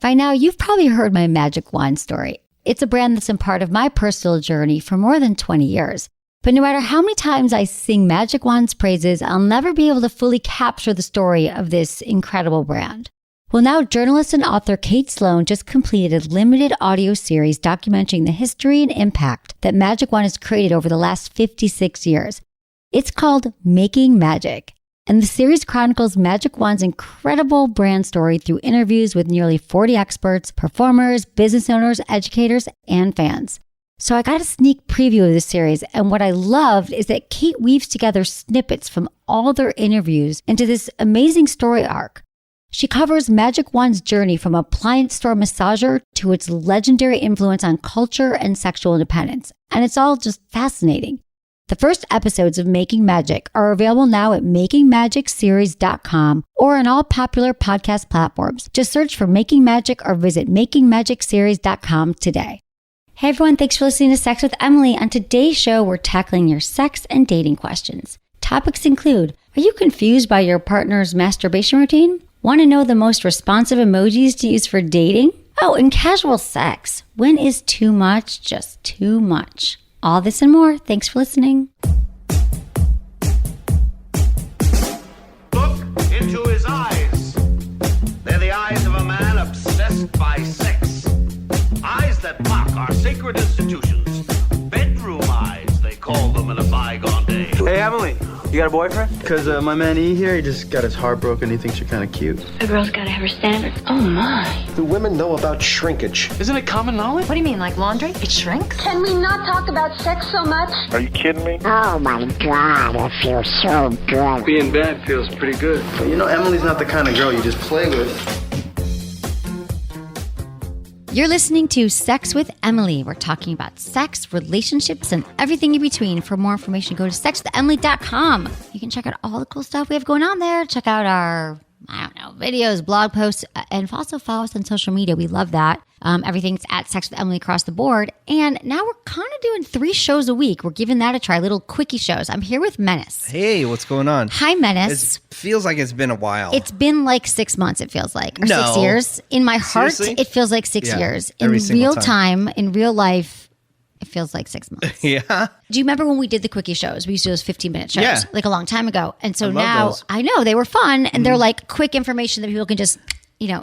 By now, you've probably heard my magic wand story. It's a brand that's been part of my personal journey for more than 20 years. But no matter how many times I sing Magic Wand's praises, I'll never be able to fully capture the story of this incredible brand. Well, now journalist and author Kate Sloan just completed a limited audio series documenting the history and impact that Magic Wand has created over the last 56 years. It's called Making Magic. And the series chronicles Magic Wand's incredible brand story through interviews with nearly 40 experts, performers, business owners, educators, and fans. So I got a sneak preview of this series, and what I loved is that Kate weaves together snippets from all their interviews into this amazing story arc. She covers Magic Wand's journey from appliance store massager to its legendary influence on culture and sexual independence, and it's all just fascinating. The first episodes of Making Magic are available now at makingmagicseries.com or on all popular podcast platforms. Just search for Making Magic or visit makingmagicseries.com today. Hey everyone, thanks for listening to Sex with Emily. On today's show, we're tackling your sex and dating questions. Topics include, are you confused by your partner's masturbation routine? Want to know the most responsive emojis to use for dating? Oh, and casual sex. When is too much just too much? All this and more. Thanks for listening. Look into his eyes. They're the eyes of a man obsessed by sex. Eyes that mock our sacred institutions. Bedroom eyes, they call them in a bygone day. Hey, Emily, you got a boyfriend? Because my man E here, he just got his heart broken. He thinks you're kind of cute. A girl's got to have her standards. Oh, my. Do women know about shrinkage? Isn't it common knowledge? What do you mean, like laundry? It shrinks? Can we not talk about sex so much? Are you kidding me? Oh my God, it feels so good. Being bad feels pretty good. But you know, Emily's not the kind of girl you just play with. You're listening to Sex with Emily. We're talking about sex, relationships, and everything in between. For more information, go to sexwithemily.com. You can check out all the cool stuff we have going on there. Check out our, videos, blog posts, and also follow us on social media. We love that. Everything's at Sex with Emily across the board. And now we're kind of doing 3 shows a week. We're giving that a try, little quickie shows. I'm here with Menace. Hey, what's going on? Hi, Menace. It feels like it's been a while. It's been like 6 months, it feels like. Or 6 years. In my heart, Seriously? it feels like 6 years. In every single real time, in real life, it feels like 6 months. Yeah. Do you remember when we did the quickie shows? We used to do those 15-minute shows, Yeah. like a long time ago. And so I love now, those. I know, they were fun, and they're like quick information that people can just,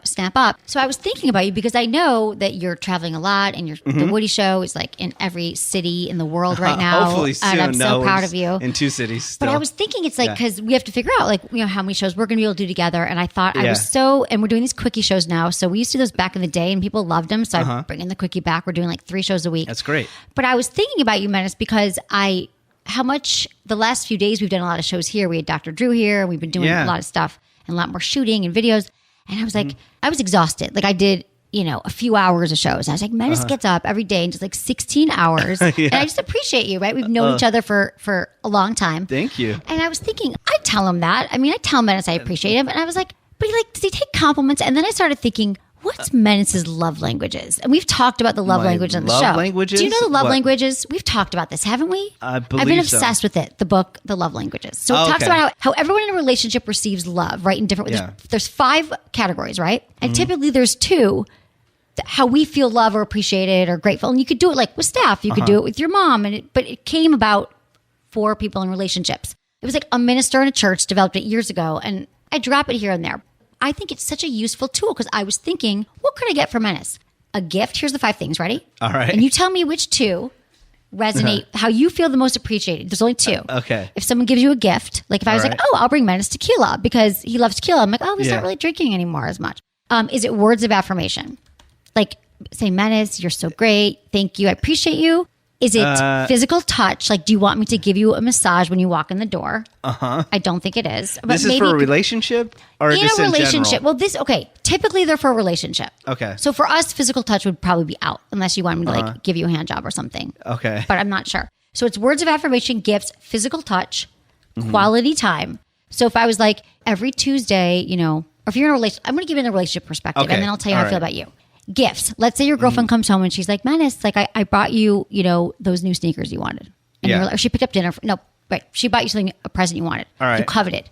snap up. So I was thinking about you because I know that you're traveling a lot, and the Woody Show is like in every city in the world right now. Hopefully soon. And I'm so proud it's of you. In 2 cities still. But I was thinking it's like, because we have to figure out how many shows we're going to be able to do together. And I thought and we're doing these quickie shows now. So we used to do those back in the day and people loved them. So I'm bringing the quickie back. We're doing like 3 shows a week. That's great. But I was thinking about you, Menace, because how much the last few days we've done a lot of shows here. We had Dr. Drew here. We've been doing a lot of stuff and a lot more shooting and videos. And I was like, I was exhausted. Like I did, a few hours of shows. I was like, Menace gets up every day and just like 16 hours. And I just appreciate you, right? We've known each other for a long time. Thank you. And I was thinking, I tell him that. I mean, I tell Menace I appreciate him. And I was like, but does he take compliments? And then I started thinking, what's Menace's love languages? And we've talked about the love language on the show. Love languages? Do you know the love What? languages? We've talked about this, haven't we? I believe I've been so. obsessed with it, the book, The Love Languages. So it talks about how everyone in a relationship receives love, right? In different there's 5 categories, right? And typically there's 2, how we feel love or appreciated or grateful. And you could do it like with staff. You could do it with your mom. But it came about for people in relationships. It was like a minister in a church developed it years ago. And I drop it here and there. I think it's such a useful tool because I was thinking, what could I get for Menace? A gift. Here's the 5 things. Ready? All right. And you tell me which 2 resonate, how you feel the most appreciated. There's only 2. Okay. If someone gives you a gift, like if I was like, I'll bring Menace tequila because he loves tequila. I'm like, he's not really drinking anymore as much. Is it words of affirmation? Like say, Menace, you're so great. Thank you. I appreciate you. Is it physical touch? Like, do you want me to give you a massage when you walk in the door? I don't think it is. But This is for a relationship or just in relationship. general? Well, typically they're for a relationship. Okay. So for us, physical touch would probably be out unless you want me to give you a hand job or something. Okay. But I'm not sure. So it's words of affirmation, gifts, physical touch, quality time. So if I was like every Tuesday, or if you're in a relationship, I'm going to give you a relationship perspective and then I'll tell you how I feel about you. Gifts. Let's say your girlfriend comes home and she's like, Menace, like I brought you, those new sneakers you wanted. And you're like, or she picked up dinner. She bought you something, a present you wanted. All right. You coveted.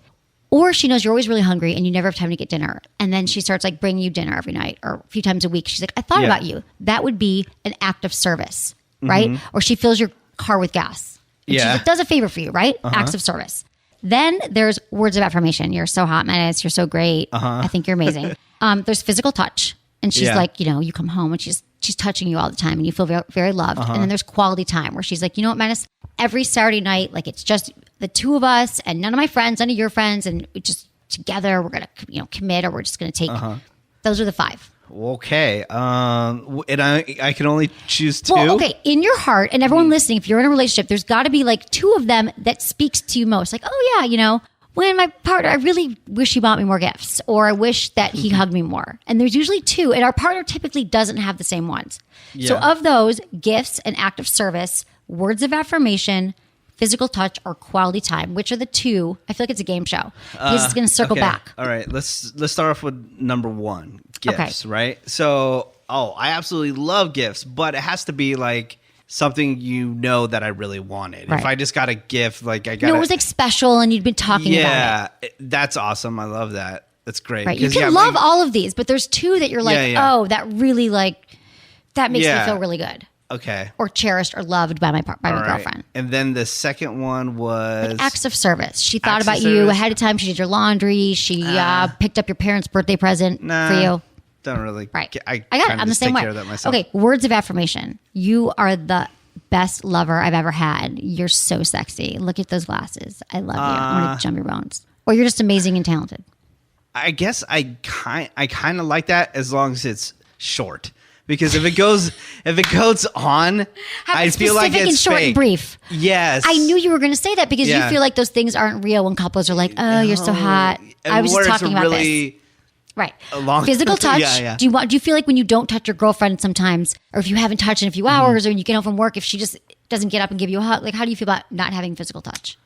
Or she knows you're always really hungry and you never have time to get dinner. And then she starts like bringing you dinner every night or a few times a week. She's like, I thought about you. That would be an act of service, right? Or she fills your car with gas. And she like, does a favor for you, right? Acts of service. Then there's words of affirmation. You're so hot, Menace. You're so great. I think you're amazing. There's physical touch. And she's like, you know, you come home and she's touching you all the time and you feel very, very loved. And then there's quality time where she's like, you know what, Menace? Every Saturday night, like it's just the two of us and none of my friends, none of your friends. And we just together, we're going to, you know, commit or we're just going to take. Those are the 5. Okay. And I can only choose 2. Well, okay. In your heart, and everyone listening, if you're in a relationship, there's got to be like 2 of them that speaks to you most. Like, oh yeah, you know, when my partner, I really wish he bought me more gifts, or I wish that he hugged me more. And there's usually 2, and our partner typically doesn't have the same ones. Yeah. So of those, gifts and act of service, words of affirmation, physical touch, or quality time, which are the 2. I feel like it's a game show. Because it's going to circle back. All right, let's start off with number 1, gifts, right? So, I absolutely love gifts, but it has to be like something you know that I really wanted. Right. If I just got a gift, like I got it was like special and you'd been talking about it. That's awesome. I love that. That's great. Right. You can love all of these, but there's 2 that you're like, oh, that really like, that makes me feel really good. Okay. Or cherished or loved by my girlfriend. And then the second one was like acts of service. She thought about you ahead of time. She did your laundry. She picked up your parents' birthday present for you. Don't really. Right. I got it. I'm the same way. Care of that myself. Okay. Words of affirmation. You are the best lover I've ever had. You're so sexy. Look at those glasses. I love you. I want to jump your bones. Or you're just amazing and talented. I guess I kind of like that as long as it's short. Because if it goes on, I feel like it's and short fake. And brief. Yes, I knew you were going to say that because you feel like those things aren't real when couples are like, "Oh, you're so hot." I was just talking about this. Right. Physical touch. Do you feel like when you don't touch your girlfriend sometimes, or if you haven't touched in a few hours, or when you get home from work, if she just doesn't get up and give you a hug, like how do you feel about not having physical touch?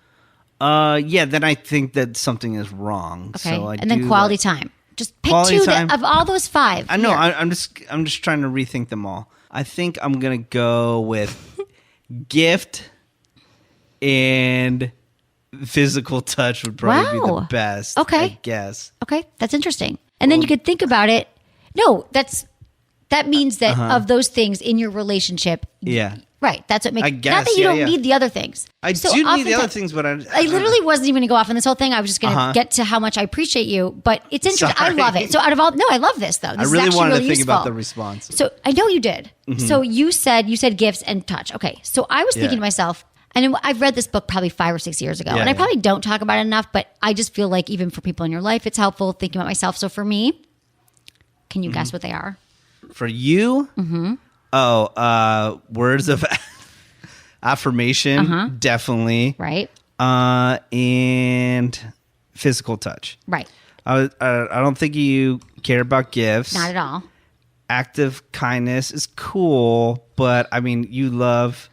Then I think that something is wrong. Okay. So and then quality time. Just pick 2 of all those 5. I know. I'm just trying to rethink them all. I think I'm gonna go with gift and physical touch would probably be the best. Okay. I guess. Okay, that's interesting. And then you could think about it. No, that means that of those things in your relationship. Yeah. Right. That's what makes. I guess, not that you don't need the other things. I do need the other things, but I literally wasn't even going to go off on this whole thing. I was just going to get to how much I appreciate you. But it's interesting. Sorry. I love it. So out of all, I love this though. This I really wanted to think useful. about the response. So I know you did. So you said gifts and touch. Okay. So I was thinking to myself, and I've read this book probably 5 or 6 years ago, and I probably don't talk about it enough. But I just feel like even for people in your life, it's helpful thinking about myself. So for me, can you guess what they are? For you, words of affirmation, definitely. Right. And physical touch. Right. I don't think you care about gifts. Not at all. Active kindness is cool, but I mean, you love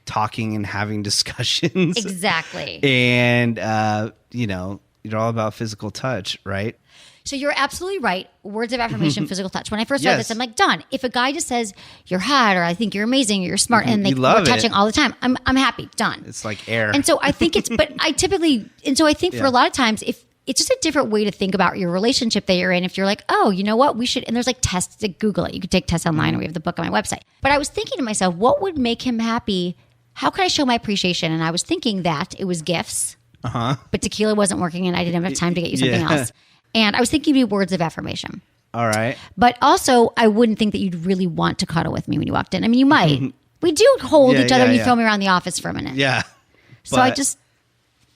talking and having discussions. Exactly. And, you're all about physical touch, right? So you're absolutely right. Words of affirmation, physical touch. When I first read this, I'm like, done. If a guy just says you're hot or I think you're amazing or you're smart and we're touching all the time, I'm happy. Done. It's like air. And so I think I think for a lot of times, if it's just a different way to think about your relationship that you're in. If you're like, oh, you know what, we should, and there's like tests to Google it. You could take tests online or we have the book on my website. But I was thinking to myself, what would make him happy? How could I show my appreciation? And I was thinking that it was gifts, but tequila wasn't working and I didn't have enough time to get you something else. And I was thinking it'd be words of affirmation. All right. But also, I wouldn't think that you'd really want to cuddle with me when you walked in. I mean, you might. We do hold each other and you throw me around the office for a minute. Yeah. So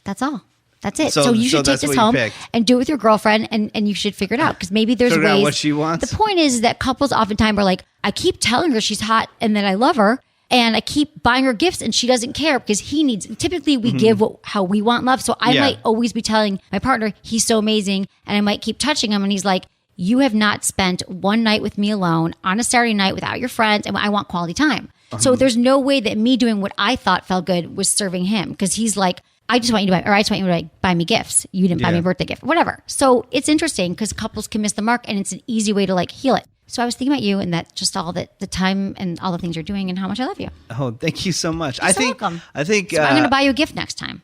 that's all. That's it. So you should take this home and do it with your girlfriend and you should figure it out. Because maybe there's ways. Figure out what she wants. The point is that couples oftentimes are like, I keep telling her she's hot and that I love her. And I keep buying her gifts and she doesn't care because typically we give how we want love. So I might always be telling my partner, he's so amazing. And I might keep touching him. And he's like, you have not spent one night with me alone on a Saturday night without your friends. And I want quality time. So there's no way that me doing what I thought felt good was serving him. Because he's like, I just want you to buy me gifts. You didn't buy me a birthday gift, whatever. So it's interesting because couples can miss the mark and it's an easy way to like heal it. So I was thinking about you and that just all the time and all the things you're doing and how much I love you. Oh, thank you so much. You're so welcome. I think So I'm going to buy you a gift next time.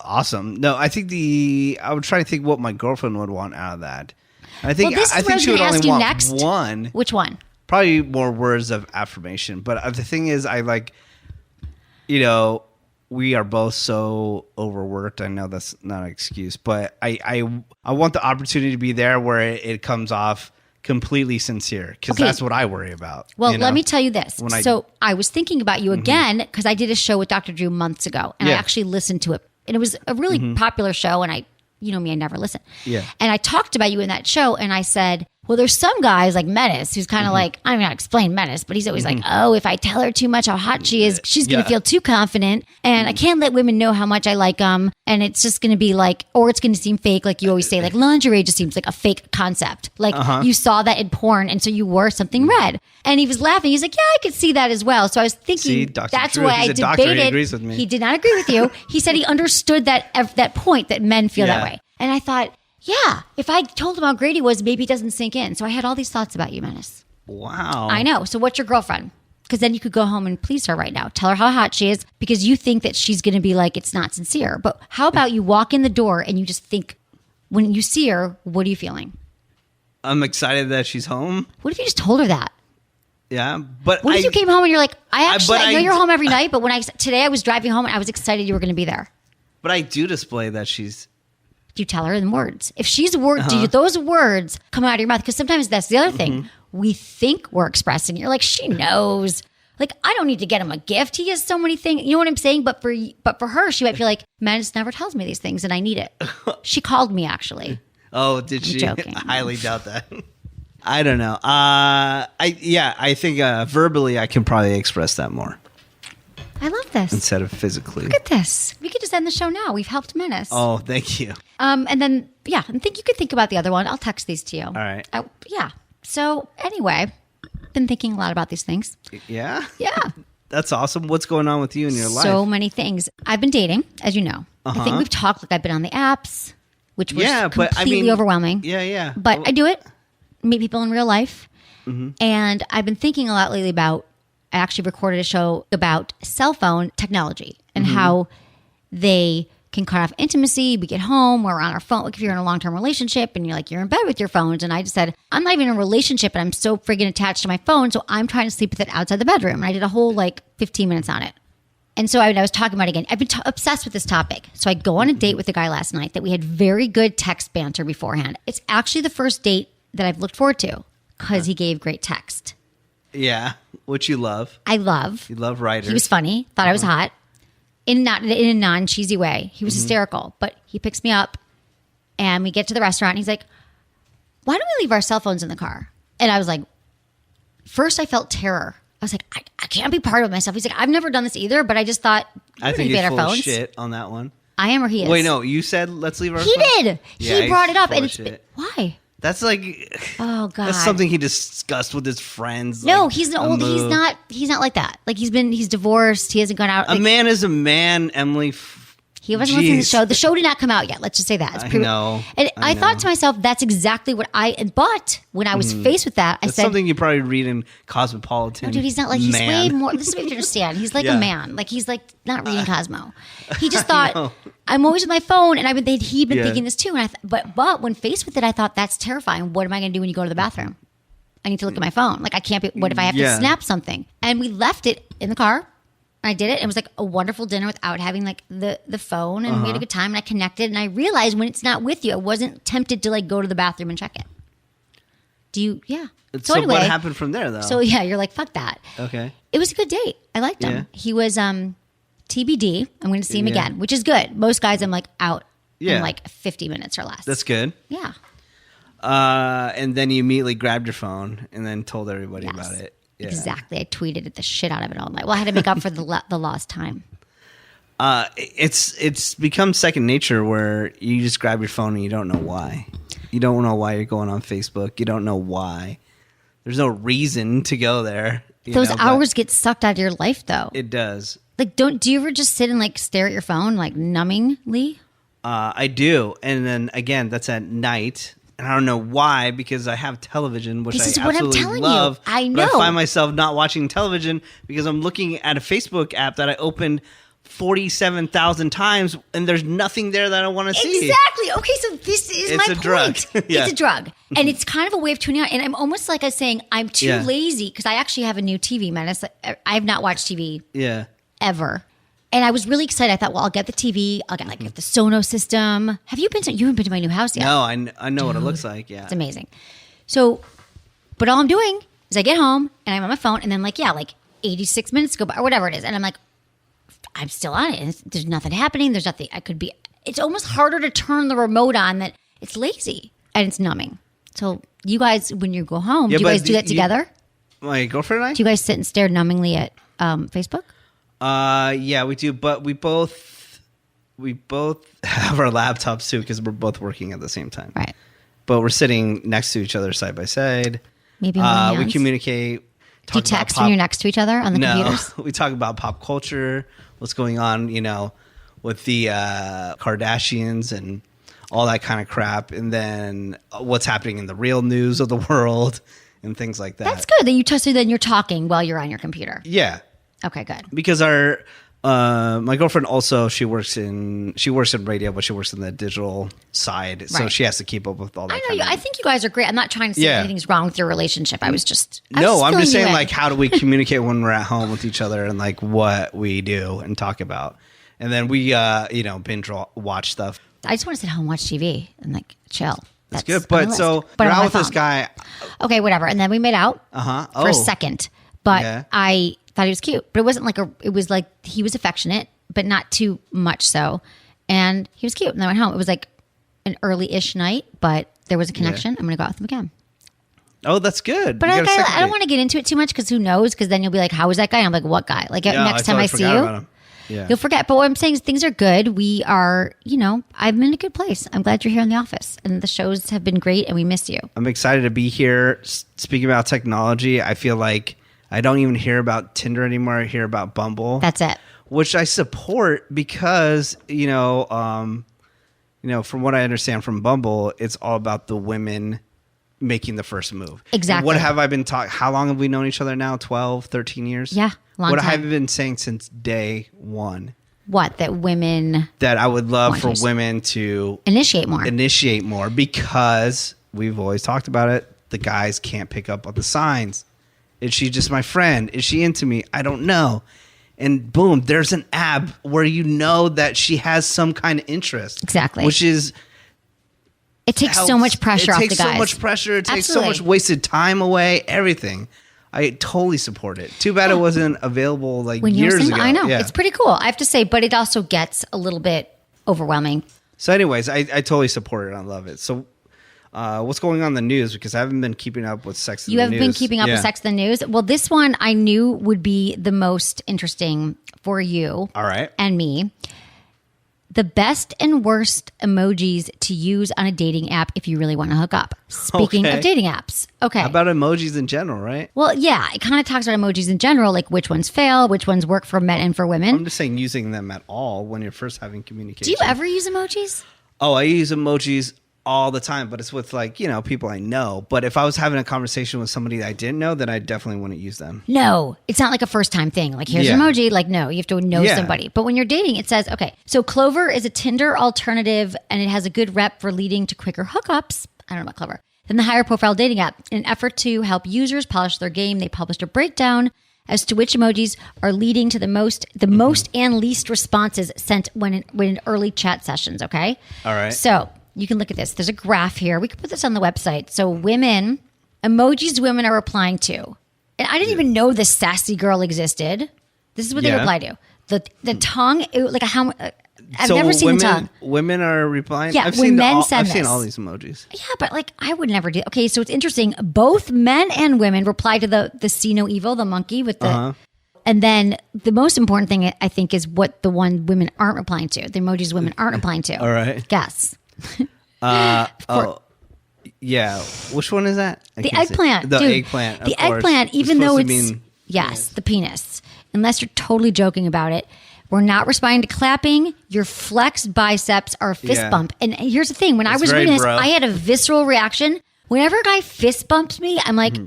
Awesome. No, I think I would try to think what my girlfriend would want out of that. I think Well, this is I what I think was she would gonna only ask you want next. one. Which one? Probably more words of affirmation. But the thing is, I like, we are both so overworked. I know that's not an excuse, but I want the opportunity to be there where it comes off completely sincere, because that's what I worry about. Well, let me tell you this. When I was thinking about you again because I did a show with Dr. Drew months ago, and I actually listened to it. And it was a really popular show, and you know me, I never listen. Yeah. And I talked about you in that show, and I said, well, there's some guys like Menace who's kind of like, I'm not explain Menace, but he's always like, oh, if I tell her too much how hot she is, she's going to feel too confident. And I can't let women know how much I like them. And it's just going to be like, or it's going to seem fake. Like you always say, like lingerie just seems like a fake concept. Like you saw that in porn. And so you wore something red. And he was laughing. He's like, yeah, I could see that as well. So I was thinking, that's Drew, why I he's a doctor. debated. He agrees with me. He did not agree with you. He said he understood that point that men feel that way. And I thought, yeah, if I told him how great he was, maybe it doesn't sink in. So I had all these thoughts about you, Menace. Wow. I know. So what's your girlfriend? Because then you could go home and please her right now. Tell her how hot she is because you think that she's going to be like, it's not sincere. But how about you walk in the door and you just think, when you see her, what are you feeling? I'm excited that she's home. What if you just told her that? Yeah, but What if you came home and you're like, I know you're home every night, but today I was driving home and I was excited you were going to be there. But I do display that she's... You tell her in words. If she's do those words come out of your mouth? Because sometimes that's the other thing. We think we're expressing. You're like, she knows. Like, I don't need to get him a gift. He has so many things. You know what I'm saying? But for her, she might feel like, man, just never tells me these things, and I need it. She called me actually. Oh, did she? Joking. I highly doubt that. I don't know. I think verbally I can probably express that more. I love this. Instead of physically. Look at this. We could just end the show now. We've helped Menace. Oh, thank you. And then, I think you could think about the other one. I'll text these to you. All right. Yeah. So anyway, been thinking a lot about these things. Yeah? Yeah. That's awesome. What's going on with you in your life? So many things. I've been dating, as you know. I think we've talked, like I've been on the apps, which was completely overwhelming. Yeah. But I do it. Meet people in real life. And I've been thinking a lot lately about, I actually recorded a show about cell phone technology and how they can cut off intimacy. We get home, we're on our phone. Like if you're in a long-term relationship and you're in bed with your phones. And I just said, I'm not even in a relationship and I'm so friggin' attached to my phone. So I'm trying to sleep with it outside the bedroom. And I did a whole 15 minutes on it. And so I was talking about it again. I've been obsessed with this topic. So I go on a date with a guy last night that we had very good text banter beforehand. It's actually the first date that I've looked forward to because he gave great text. Yeah, which you love. I love. You love writers. He was funny. Thought I was hot. In a non-cheesy way. He was hysterical. But he picks me up and we get to the restaurant and he's like, why don't we leave our cell phones in the car? And I was like, first I felt terror. I was like, I can't be part of myself. He's like, I've never done this either, but I just thought, I think he's full of shit on that one. I am or he is. Wait, no, you said let's leave our He phones? did. Yeah, he brought it up. And it's shit. why? That's like, oh God, that's something he discussed with his friends. No, he's old. He's not like that. Like he's divorced. He hasn't gone out. A man is a man, Emily. He wasn't listening to the show. The show did not come out yet. Let's just say that. I know. And I thought to myself, that's exactly what but when I was faced with that, I said, something you probably read in Cosmopolitan. No, dude, he's not like, he's way more, this is what you understand. He's like a man. Like he's like not reading Cosmo. He just thought, I'm always with my phone. And he'd been thinking this too. And but when faced with it, I thought that's terrifying. What am I going to do when you go to the bathroom? I need to look at my phone. Like I can't be, what if I have to snap something? And we left it in the car. I did it. It was like a wonderful dinner without having like the phone, and we had a good time. And I connected, and I realized when it's not with you, I wasn't tempted to like go to the bathroom and check it. Do you? Yeah. So anyway, what happened from there, though? So yeah, you're like, fuck that. Okay. It was a good date. I liked him. Yeah. He was TBD. I'm going to see him again, which is good. Most guys, I'm like out in like 50 minutes or less. That's good. Yeah. And then you immediately grabbed your phone and then told everybody about it. Yeah. Exactly. I tweeted the shit out of it all night. Well, I had to make up for the lost time. It's become second nature where you just grab your phone and you don't know why. You don't know why you're going on Facebook. You don't know why. There's no reason to go there. Those hours get sucked out of your life, though. It does. Like, do you ever just sit and like stare at your phone like numbingly? I do, and then again, that's at night. And I don't know why, because I have television, which I absolutely love. I know. But I find myself not watching television because I'm looking at a Facebook app that I opened 47,000 times, and there's nothing there that I want to see. Exactly. Okay, so this is my point. Drug. Yeah. It's a drug. And it's kind of a way of tuning out. And I'm almost like I'm saying I'm too lazy because I actually have a new TV, man. I have not watched TV ever. And I was really excited. I thought, well, I'll get the TV. I'll get the Sonos system. You haven't been to my new house yet? No, I know what it looks like. Yeah. It's amazing. So, but all I'm doing is I get home and I'm on my phone and then 86 minutes go by or whatever it is. And I'm like, I'm still on it. And there's nothing happening. There's nothing it's almost harder to turn the remote on that it's lazy and it's numbing. So you guys, when you go home, do you guys do that together? My girlfriend and I? Do you guys sit and stare numbingly at Facebook? Yeah, we do. But we both have our laptops too because we're both working at the same time. Right. But we're sitting next to each other side by side. Maybe we communicate. Do you text when you're next to each other on the computers? We talk about pop culture, what's going on, with the Kardashians and all that kind of crap, and then what's happening in the real news of the world and things like that. That's good. Then you're talking while you're on your computer. Yeah. Okay, good. Because my girlfriend also she works in radio, but she works in the digital side, so she has to keep up with all that. I know. I think you guys are great. I'm not trying to say anything's wrong with your relationship. I'm just saying how do we communicate when we're at home with each other and what we do and talk about, and then we binge watch stuff. I just want to sit home and watch TV and chill. That's good. But so you're out with this guy. Okay, whatever. And then we made out for a second, but I thought he was cute, but it wasn't it was he was affectionate, but not too much so. And he was cute. And I went home. It was an early-ish night, but there was a connection. I'm going to go out with him again. Oh, that's good. But I don't want to get into it too much because who knows? Because then you'll be like, how was that guy? And I'm like, what guy? Next time I see you, you'll forget. But what I'm saying is things are good. We are, I'm in a good place. I'm glad you're here in the office. And the shows have been great and we miss you. I'm excited to be here. Speaking about technology, I feel like I don't even hear about Tinder anymore. I hear about Bumble. That's it. Which I support because, from what I understand from Bumble, it's all about the women making the first move. Exactly. What have I been talking? How long have we known each other now? 12, 13 years? Yeah, long what time. have I been saying since day one? What? That women... That I would love for women to... Initiate more because we've always talked about it. The guys can't pick up on the signs. Is she just my friend? Is she into me? I don't know. And boom, there's an app where that she has some kind of interest. Exactly. Which is... It takes so much pressure off the guys. It takes so much pressure. It takes so much wasted time away. Everything. I totally support it. Too bad it wasn't available when years ago. I know. Yeah. It's pretty cool, I have to say. But it also gets a little bit overwhelming. So anyways, I totally support it. I love it. So what's going on in the news? Because I haven't been keeping up with Sex in the News. You haven't been keeping up with Sex in the News? Well, this one I knew would be the most interesting for you. All right. And me. The best and worst emojis to use on a dating app if you really want to hook up. Speaking of dating apps. Okay. How about emojis in general, right? Well, yeah. It kind of talks about emojis in general, like which ones fail, which ones work for men and for women. I'm just saying using them at all when you're first having communication. Do you ever use emojis? Oh, I use emojis all the time, but it's with people I know. But if I was having a conversation with somebody that I didn't know, then I definitely wouldn't use them. No, it's not like a first time thing. Here's an emoji. No, you have to know somebody. But when you're dating, it says, okay, so Clover is a Tinder alternative and it has a good rep for leading to quicker hookups. I don't know about Clover. Than the higher profile dating app. In an effort to help users polish their game, they published a breakdown as to which emojis are leading to the most and least responses sent when in early chat sessions. Okay. All right. So you can look at this. There's a graph here. We could put this on the website. So emojis women are replying to. And I didn't even know this sassy girl existed. This is what they reply to. The tongue, I've never seen the tongue. Women are replying? Yeah, I've seen all these emojis. Yeah, but I would never do. Okay, so it's interesting. Both men and women reply to the see no evil, the monkey with the... And then the most important thing, I think, is what the one women aren't replying to. The emojis women aren't replying to. All right. Guess. Yeah. Which one is that? The eggplant. The eggplant. The eggplant, even though it's the penis. Unless you're totally joking about it. We're not responding to clapping. Your flexed biceps are a fist bump. And here's the thing. When I was reading this, I had a visceral reaction. Whenever a guy fist bumps me, I'm like,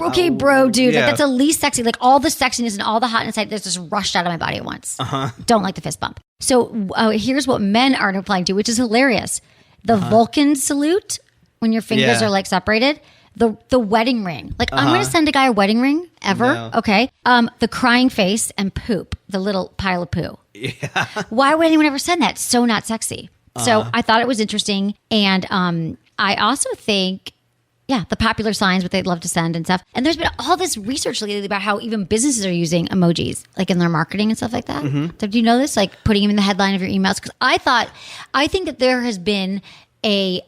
Okay, bro, dude, yeah. like that's the least sexy. Like all the sexiness and all the hotness that's just rushed out of my body at once. Don't like the fist bump. So here's what men aren't applying to, which is hilarious. The Vulcan salute, when your fingers Yeah. are like separated. The wedding ring. Like I'm going to send a guy a wedding ring ever. No. Okay. The crying face and poop, the little pile of poo. Yeah. Why would anyone ever send that? So not sexy. So I thought it was interesting. And I also think, the popular signs, what they'd love to send and stuff. And there's been all this research lately about how even businesses are using emojis, like in their marketing and stuff like that. So do you know this? Like putting them in the headline of your emails? Because I think that there has been a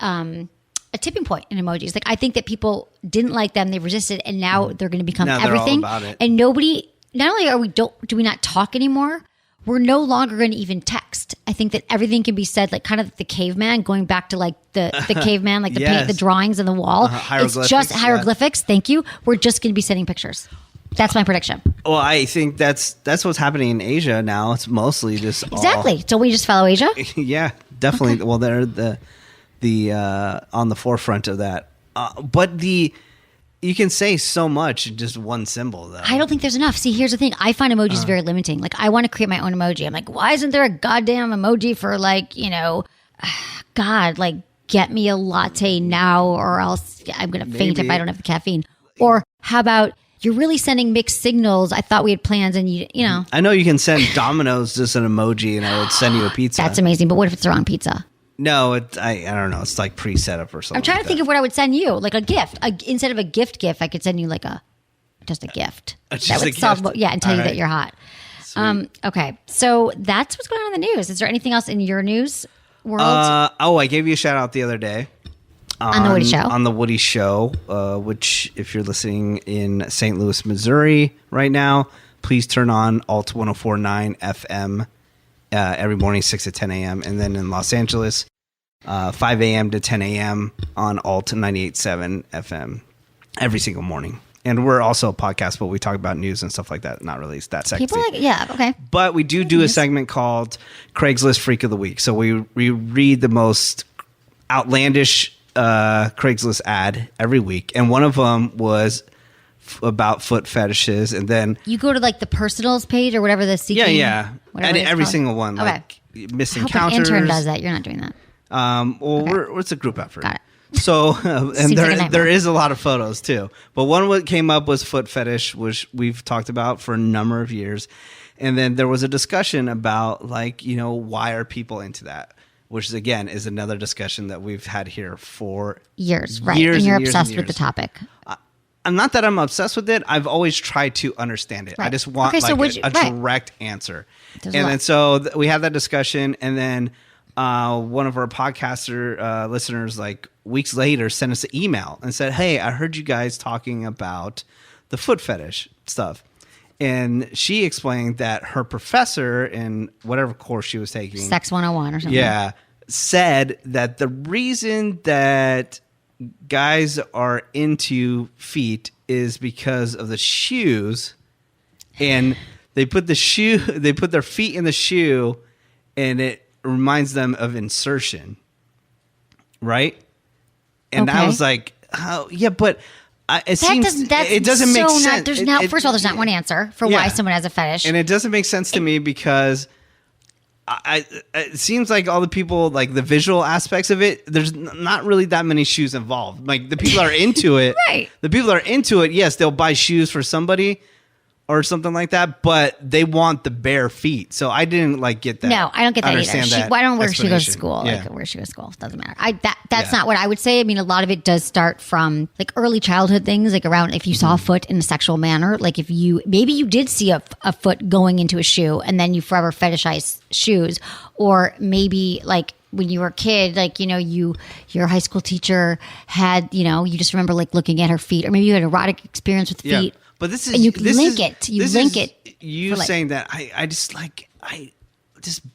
tipping point in emojis. Like I think that people didn't like them, they resisted, and now they're going to become Now they're all everything. about it. And nobody, not only do we not talk anymore, we're no longer going to even text. I think that everything can be said like kind of the caveman, going back to like the caveman, like the paint, the drawings on the wall. It's just hieroglyphics. Thank you. We're just going to be sending pictures. That's my prediction. Well, I think that's what's happening in Asia now. It's mostly just Exactly. Don't we just follow Asia? Yeah, definitely. Okay. Well, they're the on the forefront of that. But you can say so much in just one symbol, though. I don't think there's enough. See, here's the thing. I find emojis very limiting. Like, I want to create my own emoji. I'm like, why isn't there a goddamn emoji for, like, God, like, get me a latte now or else I'm going to faint if I don't have the caffeine. Or how about, you're really sending mixed signals. I thought we had plans and you know. I know you can send Domino's just an emoji and I would send you a pizza. That's amazing. But what if it's the wrong pizza? No, I don't know. It's like pre-set up or something. I'm trying to think of what I would send you, like a gift. Instead of a gift, I could send you like just a gift. Just a gift. And tell you that you're hot. Okay, so that's what's going on in the news. Is there anything else in your news world? I gave you a shout out the other day on the Woody Show. On the Woody Show, which if you're listening in St. Louis, Missouri right now, please turn on Alt 104.9 FM. Every morning, 6 to 10 a.m. And then in Los Angeles, 5 a.m. to 10 a.m. on Alt 98.7 FM every single morning. And we're also a podcast, but we talk about news and stuff like that. Not really that sexy. People okay. But we do a segment called Craigslist Freak of the Week. So we read the most outlandish Craigslist ad every week. And one of them was about foot fetishes, and then you go to like the personals page or whatever the seeking, and every single one, okay. like missing I hope counters. an intern does that. You're not doing that. It's a group effort. Got it. So and like there is a lot of photos too, but one what came up was foot fetish, which we've talked about for a number of years, and then there was a discussion about like why are people into that, which again is another discussion that we've had here for years, right? And you're obsessed with the topic. I'm not that I'm obsessed with it. I've always tried to understand it. Right. I just want a direct answer. Then so we had that discussion, and then one of our podcaster listeners, like weeks later, sent us an email and said, "Hey, I heard you guys talking about the foot fetish stuff." And she explained that her professor in whatever course she was taking, Sex 101 or something. Yeah, said that the reason that guys are into feet is because of the shoes, and they put their feet in the shoe, and it reminds them of insertion, right? And I was like, oh yeah, but it doesn't make sense. First of all, there's not one answer for why someone has a fetish, and it doesn't make sense to me because it seems like all the people, like the visual aspects of it, there's not really that many shoes involved. Like the people are into it. Right. The people are into it. Yes, they'll buy shoes for somebody or something like that, but they want the bare feet. So I didn't get that. No, I don't get that either. I don't know where she goes to school. Yeah. Like where she goes to school. Doesn't matter. That's not what I would say. I mean, a lot of it does start from like early childhood things, like around if you saw a foot in a sexual manner, like if maybe you did see a foot going into a shoe and then you forever fetishize shoes, or maybe like when you were a kid, like, your high school teacher had, you just remember like looking at her feet, or maybe you had an erotic experience with feet. But this is, and you this link is, it. You this link is it. You saying that I just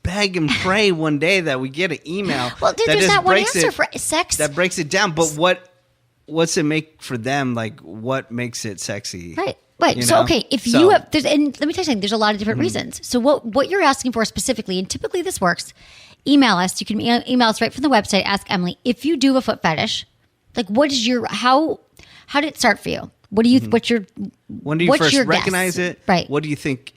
beg and pray one day that we get an email. Well, dude, there's not one answer for sex. That breaks it down. But what's it make for them? Like, what makes it sexy? Right. Right. So, okay, if you have, and let me tell you something, there's a lot of different reasons. So what you're asking for specifically, and typically this works, email us. You can email us right from the website. Ask Emily, if you do a foot fetish, like what is how did it start for you? What do you? What's your? When do you what's first your recognize guess? it? Right. What do you think?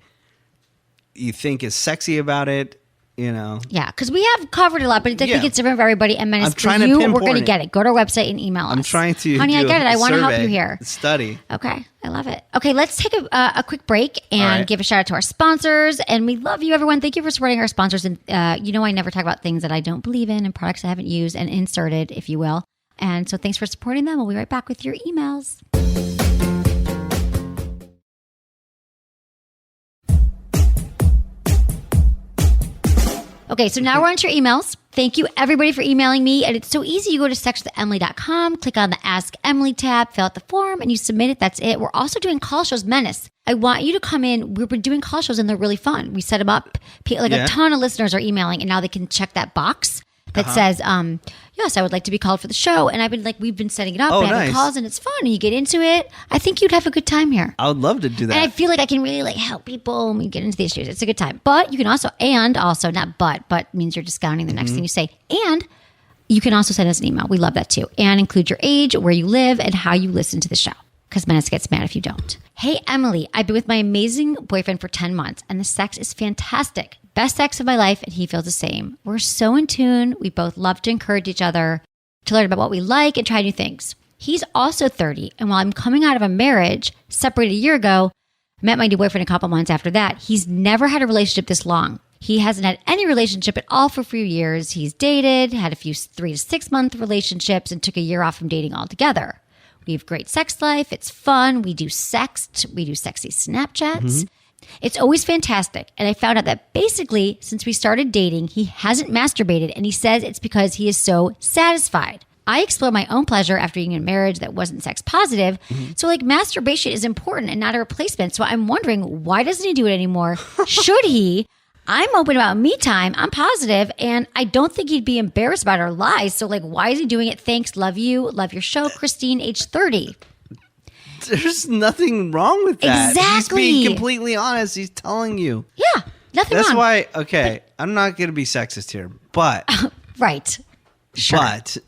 You think is sexy about it? You know. Yeah, because we have covered a lot, but I think Yeah. it's different for everybody. And I'm for trying to you, we're pinpoint going to it. get it. Go to our website and email us. I'm trying to. Honey, I do get it. a I want to help survey, you here. Study. Okay, I love it. Okay, let's take a quick break and right. give a shout out to our sponsors. And we love you, everyone. Thank you for supporting our sponsors. And I never talk about things that I don't believe in and products I haven't used and inserted, if you will. And so thanks for supporting them. We'll be right back with your emails. Okay, so now we're on to your emails. Thank you, everybody, for emailing me. And it's so easy. You go to sexwithemily.com, click on the Ask Emily tab, fill out the form, and you submit it. That's it. We're also doing call shows, Menace. I want you to come in. We've been doing call shows, and they're really fun. We set them up. A ton of listeners are emailing, and now they can check that box that says, yes, I would like to be called for the show. And we've been setting it up and having calls, and it's fun. And you get into it. I think you'd have a good time here. I would love to do that. And I feel like I can really help people when we get into the issues. It's a good time. But you can also, not but means you're discounting the next thing you say. And you can also send us an email. We love that too. And include your age, where you live, and how you listen to the show. Because Menace gets mad if you don't. Hey, Emily, I've been with my amazing boyfriend for 10 months, and the sex is fantastic. Best sex of my life, and he feels the same. We're so in tune. We both love to encourage each other, to learn about what we like and try new things. He's also 30, and while I'm coming out of a marriage, separated a year ago, met my new boyfriend a couple months after that, he's never had a relationship this long. He hasn't had any relationship at all for a few years. He's dated, had a few 3 to 6 month relationships, and took a year off from dating altogether. We have great sex life. It's fun. We do sext. We do sexy Snapchats. It's always fantastic. And I found out that basically, since we started dating, he hasn't masturbated, and he says it's because he is so satisfied. I explore my own pleasure after being in a marriage that wasn't sex positive. So masturbation is important and not a replacement. So I'm wondering, why doesn't he do it anymore? Should he? I'm open about me time. I'm positive, and I don't think he'd be embarrassed about our lies. So why is he doing it? Thanks. Love you. Love your show. Christine, age 30. There's nothing wrong with that. Exactly. He's being completely honest. He's telling you. Yeah. Nothing That's wrong. why, okay, I'm not going to be sexist here, but. Right. Sure. But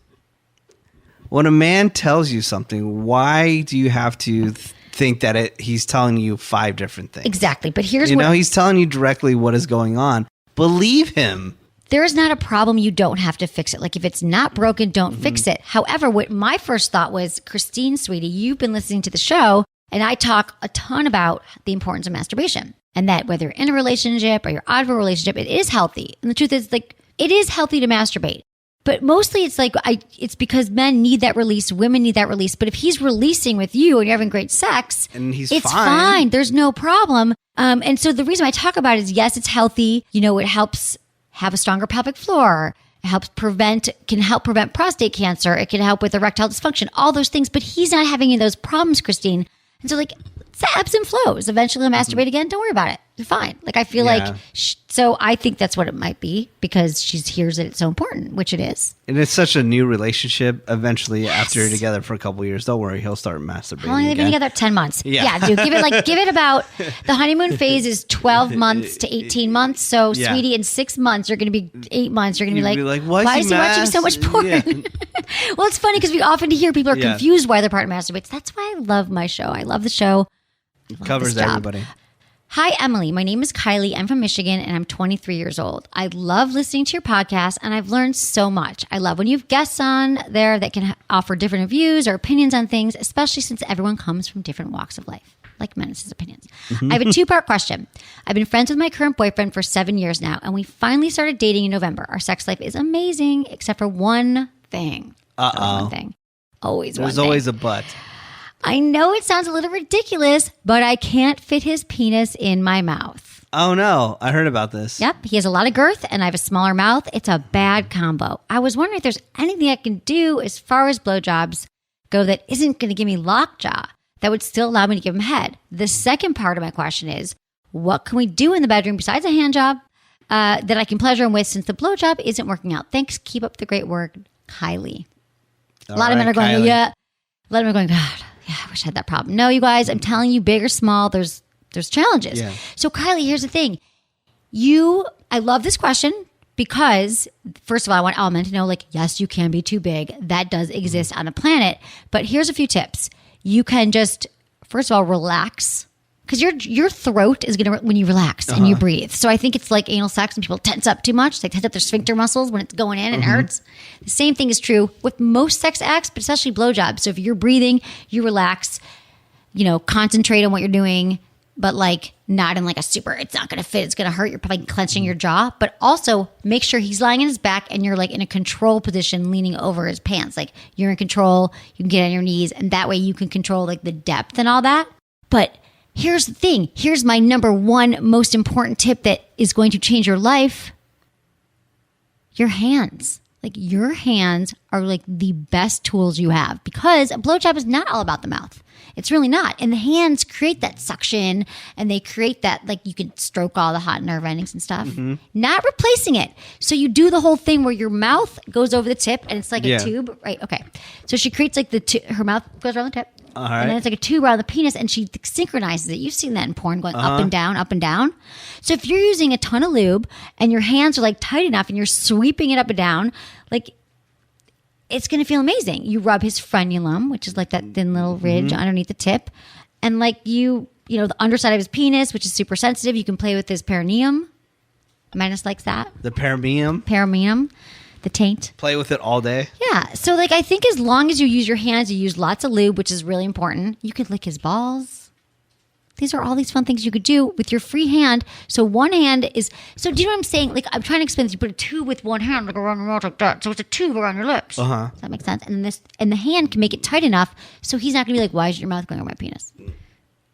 when a man tells you something, why do you have to think that he's telling you 5 different things? Exactly. But here's he's telling you directly what is going on. Believe him. There is not a problem you don't have to fix it. Like, if it's not broken, don't fix it. However, what my first thought was, Christine, sweetie, you've been listening to the show, and I talk a ton about the importance of masturbation, and that whether you're in a relationship or you're out of a relationship, it is healthy. And the truth is, it is healthy to masturbate. But mostly it's because men need that release, women need that release. But if he's releasing with you and you're having great sex, and it's fine. There's no problem. And so the reason I talk about it is, yes, it's healthy. It helps have a stronger pelvic floor. It can help prevent prostate cancer. It can help with erectile dysfunction, all those things. But he's not having any of those problems, Christine. And so it's the ebbs and flows. Eventually he'll masturbate again. Don't worry about it. You're fine. I feel so I think that's what it might be, because she hears that it's so important, which it is. And it's such a new relationship. Eventually, after you're together for a couple of years, don't worry, he'll start masturbating. How long have they been together? 10 months. Yeah, dude. Give it about, the honeymoon phase is 12 months to 18 months. So, sweetie, in 6 months, you're going to be 8 months. You're going to be like, why is he watching so much porn? Yeah. Well, it's funny because we often hear people are confused why their partner masturbates. That's why I love my show. I love the show. It covers everybody. Hi, Emily. My name is Kylie. I'm from Michigan, and I'm 23 years old. I love listening to your podcast, and I've learned so much. I love when you have guests on there that can offer different views or opinions on things, especially since everyone comes from different walks of life, like Menace's opinions. I have a 2-part question. I've been friends with my current boyfriend for 7 years now, and we finally started dating in November. Our sex life is amazing, except for one thing. One thing. There's always a but. I know it sounds a little ridiculous, but I can't fit his penis in my mouth. Oh, no. I heard about this. Yep. He has a lot of girth, and I have a smaller mouth. It's a bad combo. I was wondering if there's anything I can do as far as blowjobs go that isn't going to give me lockjaw, that would still allow me to give him head. The second part of my question is, what can we do in the bedroom besides a hand job that I can pleasure him with, since the blowjob isn't working out? Thanks. Keep up the great work, Kylie. A lot of men are going, Kylie. Yeah. A lot of men are going, God. Yeah, I wish I had that problem. No, you guys, I'm telling you, big or small, there's challenges. Yeah. So, Kylie, here's the thing. I love this question because, first of all, I want all men to know, yes, you can be too big. That does exist on a planet. But here's a few tips. You can just first of all, relax. Because your throat is going to, when you relax and you breathe. So I think it's like anal sex when people tense up too much. They tense up their sphincter muscles when it's going in and hurts. The same thing is true with most sex acts, but especially blowjobs. So if you're breathing, you relax, concentrate on what you're doing, but like not in like a super, it's not going to fit, it's going to hurt. You're probably clenching your jaw, but also make sure he's lying in his back and you're like in a control position leaning over his pants. Like you're in control, you can get on your knees, and that way you can control like the depth and all that. But here's the thing. Here's my number one most important tip that is going to change your life. Your hands. Like your hands are like the best tools you have, because a blowjob is not all about the mouth. It's really not. And the hands create that suction, and they create that, like you can stroke all the hot nerve endings and stuff, not replacing it. So you do the whole thing where your mouth goes over the tip and it's like a tube, right? Okay. So she creates like her mouth goes around the tip. And then it's like a tube around the penis, and she synchronizes it. You've seen that in porn, going up and down, up and down. So if you're using a ton of lube and your hands are like tight enough and you're sweeping it up and down, like it's going to feel amazing. You rub his frenulum, which is like that thin little ridge underneath the tip. And like the underside of his penis, which is super sensitive. You can play with his perineum. Minus likes that. The perineum. Perineum. The taint. Play with it all day. Yeah. So like I think as long as you use your hands, you use lots of lube, which is really important. You could lick his balls. These are all these fun things you could do with your free hand. So one hand is, so do you know what I'm saying? Like I'm trying to explain this. You put a tube with one hand like around your mouth like that. So it's a tube around your lips. Does that make sense? And the hand can make it tight enough so he's not going to be like, why is your mouth going over my penis?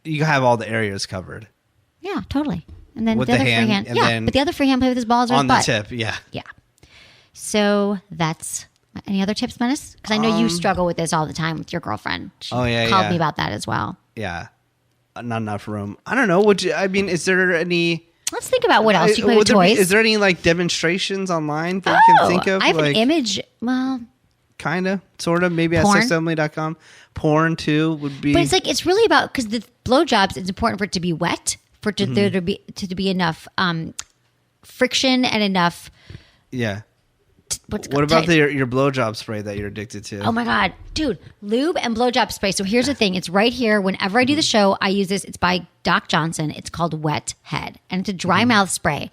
You have all the areas covered. Yeah, totally. And then with the other hand, free hand. and Yeah, then but the other free hand play with his balls or his on the butt. tip. Yeah. Yeah. So that's, any other tips, Menace? Because I know you struggle with this all the time with your girlfriend. She called me about that as well. Yeah. Not enough room. I don't know. Is there any... Let's think about what else you play with toys. Is there any like demonstrations online that you can think of? I have an image. Well... Kind of, sort of, maybe porn? at sexemily.com. Porn too would be... But it's really about, because the blowjobs, it's important for it to be wet, for there to be enough friction and enough... Yeah. What about your blowjob spray that you're addicted to? Oh my God, dude, lube and blowjob spray. So here's the thing. It's right here. Whenever I do the show, I use this. It's by Doc Johnson. It's called Wet Head, and it's a dry mouth spray.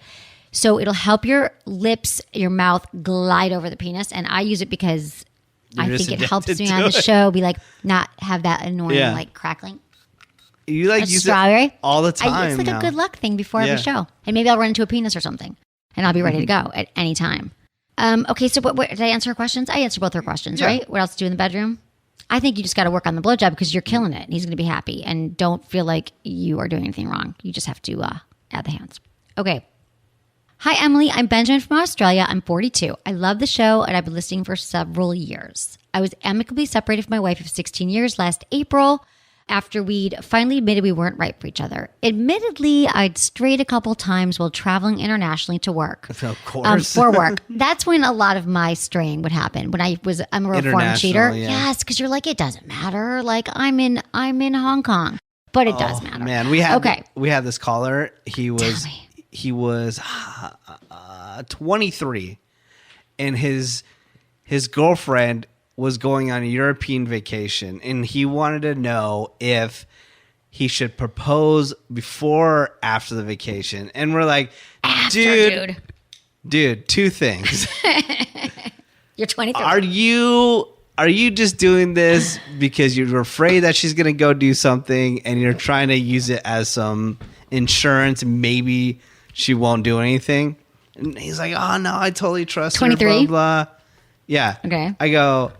So it'll help your lips, your mouth glide over the penis. And I use it because I think it helps me on the show be like, not have that annoying like crackling. You like use strawberry it all the time. It's like now. a good luck thing before every show. And maybe I'll run into a penis or something, and I'll be ready to go at any time. Okay, so what did I answer her questions? I answered both her questions, right? What else to do in the bedroom? I think you just got to work on the blowjob because you're killing it. And he's going to be happy. And don't feel like you are doing anything wrong. You just have to add the hands. Okay. Hi, Emily. I'm Benjamin from Australia. I'm 42. I love the show, and I've been listening for several years. I was amicably separated from my wife of 16 years last April, after we'd finally admitted we weren't right for each other. Admittedly, I'd strayed a couple times while traveling internationally to work. Of course. For work. That's when a lot of my straying would happen. When I'm a reformed cheater. Yeah. Yes, because you're like, it doesn't matter. Like I'm in Hong Kong. But it does matter. Man, we had this caller. He was 23, and his girlfriend was going on a European vacation, and he wanted to know if he should propose before or after the vacation. And we're like, dude, two things. You're 23. Are you just doing this because you're afraid that she's going to go do something and you're trying to use it as some insurance? Maybe she won't do anything. And he's like, oh no, I totally trust 23? her, blah, blah. Yeah. Okay. I go,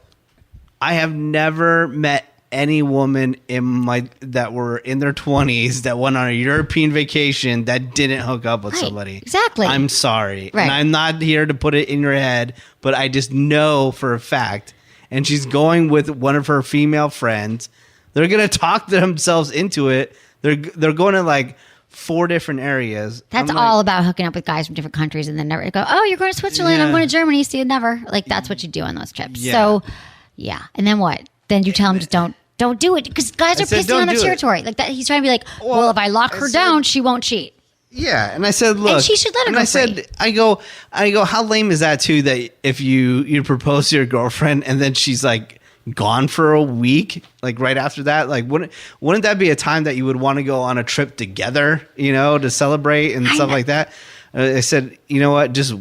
I have never met any woman that were in their 20s that went on a European vacation that didn't hook up with somebody. Exactly. I'm sorry. Right. And I'm not here to put it in your head, but I just know for a fact. And she's going with one of her female friends. They're going to talk themselves into it. They're going to like 4 different areas. That's all about hooking up with guys from different countries and then never go, oh, you're going to Switzerland. I'm going to Germany. See you never. Like that's what you do on those trips. Yeah. So yeah. And then what? Then you tell them just don't do it because guys are pissing on the territory. Like that. He's trying to be like, well if I lock her down, she won't cheat. Yeah, and I said, look, and she should let her go free. I go, how lame is that too? That if you propose to your girlfriend and then she's like, gone for a week, like right after that, like wouldn't that be a time that you would want to go on a trip together, to celebrate and stuff like that? I said, you know what, just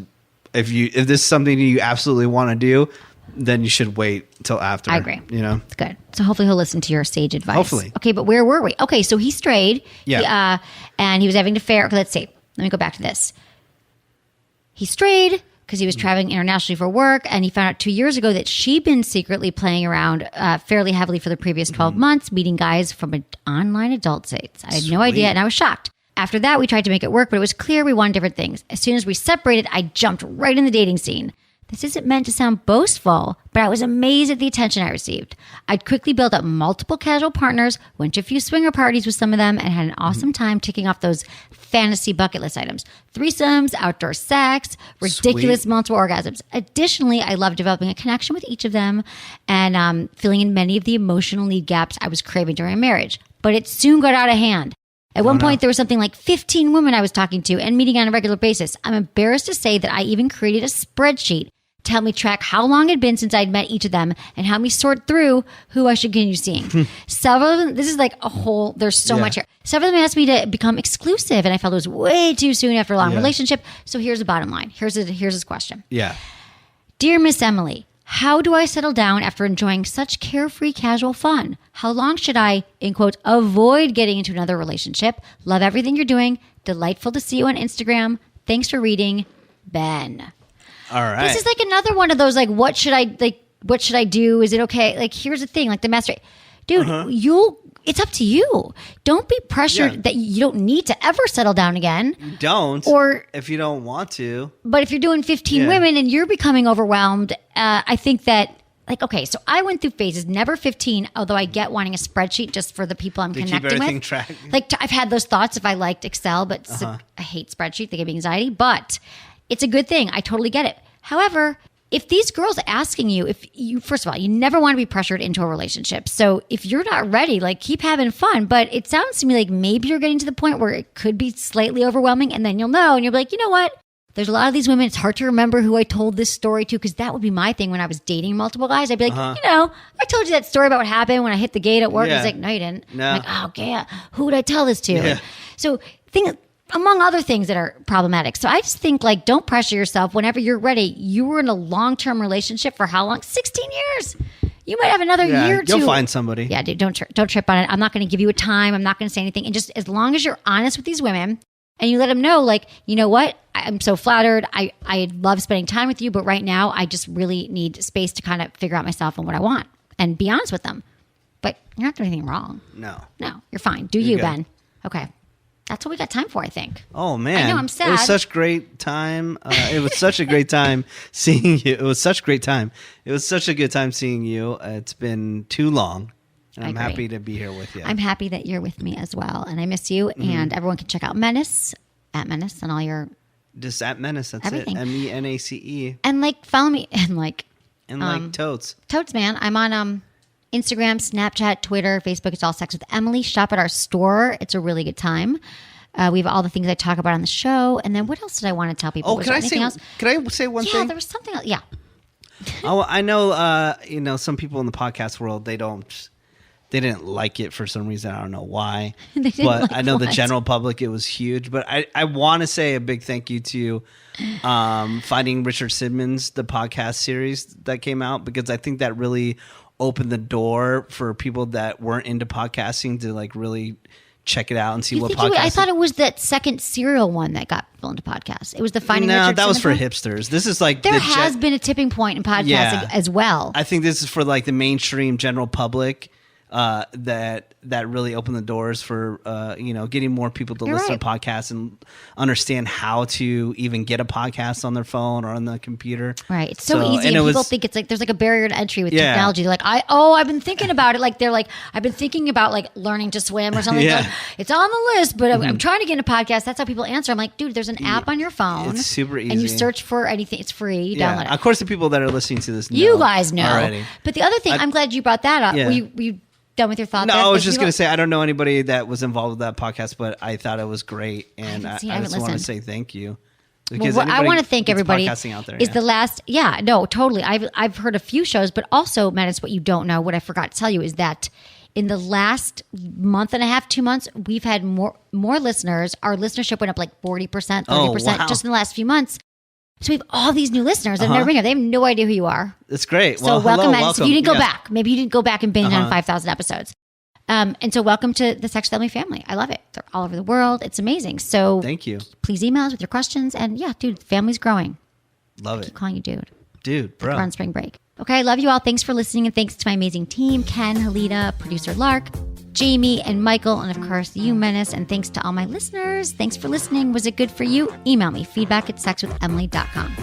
if this is something you absolutely want to do, then you should wait till after. I agree. It's good. So hopefully he'll listen to your sage advice. Hopefully. Okay, but where were we? Okay, so he strayed. Yeah. And he was having an affair. Okay, let's see. Let me go back to this. He strayed because he was traveling internationally for work, and he found out 2 years ago that she'd been secretly playing around fairly heavily for the previous 12 months, meeting guys from online adult sites. I had no idea, and I was shocked. After that, we tried to make it work, but it was clear we wanted different things. As soon as we separated, I jumped right in the dating scene. This isn't meant to sound boastful, but I was amazed at the attention I received. I'd quickly built up multiple casual partners, went to a few swinger parties with some of them, and had an awesome time ticking off those fantasy bucket list items. Threesomes, outdoor sex, ridiculous multiple orgasms. Additionally, I loved developing a connection with each of them and filling in many of the emotional need gaps I was craving during my marriage. But it soon got out of hand. At one point, there was something like 15 women I was talking to and meeting on a regular basis. I'm embarrassed to say that I even created a spreadsheet to help me track how long it had been since I'd met each of them and help me sort through who I should continue seeing. Several of them, this is like a whole, there's so much here. Several of them asked me to become exclusive, and I felt it was way too soon after a long relationship. So here's the bottom line. Here's his question. Yeah. Dear Miss Emily, how do I settle down after enjoying such carefree, casual fun? How long should I, in quote, avoid getting into another relationship? Love everything you're doing. Delightful to see you on Instagram. Thanks for reading, Ben. All right. This is like another one of those, like, what should I do? Is it okay? Like, here's the thing, like the master, dude, it's up to you. Don't be pressured that you don't need to ever settle down again. You don't. Or if you don't want to. But if you're doing 15 women and you're becoming overwhelmed, I think that, like, okay, so I went through phases, never 15, although I get wanting a spreadsheet just for the people I'm connecting keep everything with. Track. Like, I've had those thoughts if I liked Excel, but I hate spreadsheet. They give me anxiety, but it's a good thing. I totally get it. However, if these girls asking you, first of all, you never want to be pressured into a relationship. So if you're not ready, like, keep having fun. But it sounds to me like maybe you're getting to the point where it could be slightly overwhelming, and then you'll know, and you'll be like, you know what? There's a lot of these women, it's hard to remember who I told this story to, because that would be my thing when I was dating multiple guys. I'd be like, I told you that story about what happened when I hit the gate at work. He's like, no, you didn't. No. I'm like, oh, okay, who would I tell this to? Yeah. So among other things that are problematic. So I just think, like, don't pressure yourself whenever you're ready. You were in a long-term relationship for how long? 16 years. You might have another year or two. You'll find somebody. Yeah, dude, don't trip on it. I'm not going to give you a time. I'm not going to say anything. And just as long as you're honest with these women and you let them know, like, you know what? I'm so flattered. I love spending time with you, but right now I just really need space to kind of figure out myself and what I want, and be honest with them. But you're not doing anything wrong. No, you're fine. Do you, Ben? Okay. That's what we got time for, I think. Oh, man. I know, I'm sad. It was such great time. It was such a great time seeing you. It was such a great time. It was such a good time seeing you. It's been too long, and I'm happy to be here with you. I'm happy that you're with me as well, and I miss you. Mm-hmm. And everyone can check out Menace, at Menace, and all your... Just at Menace, that's everything. it. MENACE. And, like, follow me, and, like... And, like, Totes. Totes, man. I'm on... Instagram, Snapchat, Twitter, Facebook. It's all Sex with Emily. Shop at our store. It's a really good time. We have all the things I talk about on the show. And then what else did I want to tell people? Oh, can I say one thing? Yeah, there was something else. Yeah. Oh, I know, some people in the podcast world, they didn't like it for some reason. I don't know why. But I know the general public, it was huge. But I want to say a big thank you to Finding Richard Simmons, the podcast series that came out, because I think that really opened the door for people that weren't into podcasting to, like, really check it out and see what podcasts. I thought it was that second Serial one that got people into podcasts. It was the Finding Richard Simmons. No, that was for hipsters. This is like there has been a tipping point in podcasting as well. I think this is for, like, the mainstream general public. That really opened the doors for getting more people to listen to podcasts and understand how to even get a podcast on their phone or on the computer. Right, it's so easy, and people think it's like there's like a barrier to entry with technology. They're like, I've been thinking about it. Like they're like, I've been thinking about, like, learning to swim or something. Like, it's on the list, but I'm trying to get into a podcast. That's how people answer. I'm like, dude, there's an app on your phone. It's super easy, and you search for anything. It's free. You download it. Of course, the people that are listening to this, you guys know already. But the other thing, I'm glad you brought that up. Yeah. We done with your thoughts? No, I was just going to say, I don't know anybody that was involved with that podcast, but I thought it was great, and I just want to say thank you. Because Well, I want to thank that's everybody. podcasting out there, Is yeah. the last, yeah, no, totally. I've heard a few shows, but also, Matt, it's what you don't know. What I forgot to tell you is that in the last month and a half, 2 months, we've had more listeners. Our listenership went up like 40%, 30% wow. just in the last few months. So we have all these new listeners. I've never been here. They have no idea who you are. It's great. So Well, welcome. hello, And welcome. if you didn't go Yeah. back, maybe you didn't go back and binge on 5,000 episodes. And so welcome to the Sex Family family. I love it. They're all over the world. It's amazing. So Thank you. please email us with your questions. And yeah, dude, family's growing. Love it. Keep calling you dude. Dude, bro. We're on spring break. Okay, I love you all. Thanks for listening. And thanks to my amazing team, Ken, Halita, producer Lark, Jamie, and Michael, and of course, you, Menace. And thanks to all my listeners. Thanks for listening. Was it good for you? Email me, feedback@sexwithemily.com.